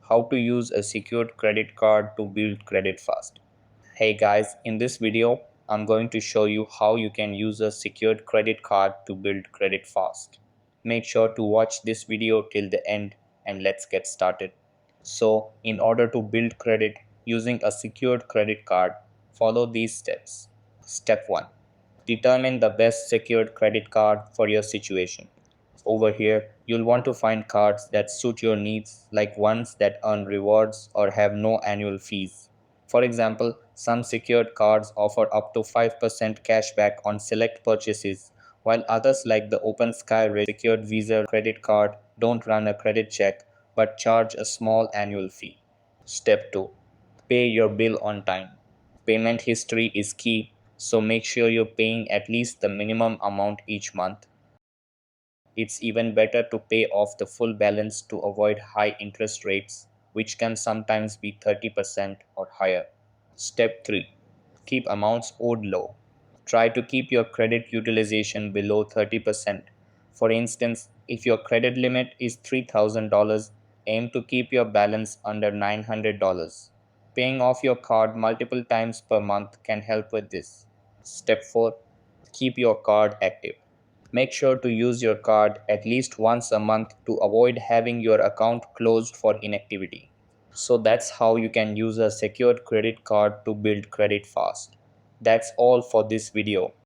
How to use a secured credit card to build credit fast. Hey guys, in this video, I'm going to show you how you can use a secured credit card to build credit fast. Make sure to watch this video till the end and let's get started. So, in order to build credit using a secured credit card, follow these steps. Step 1. Determine the best secured credit card for your situation. Over here, you'll want to find cards that suit your needs, like ones that earn rewards or have no annual fees. For example, some secured cards offer up to 5% cashback on select purchases, while others, like the Open Sky secured Visa credit card, don't run a credit check but charge a small annual fee. Step 2. Pay your bill on time. Payment history is key, so make sure you're paying at least the minimum amount each month. It's even better to pay off the full balance to avoid high interest rates, which can sometimes be 30% or higher. Step 3. Keep amounts owed low. Try to keep your credit utilization below 30%. For instance, if your credit limit is $3,000, aim to keep your balance under $900. Paying off your card multiple times per month can help with this. Step 4. Keep your card active. Make sure to use your card at least once a month to avoid having your account closed for inactivity. So that's how you can use a secured credit card to build credit fast. That's all for this video.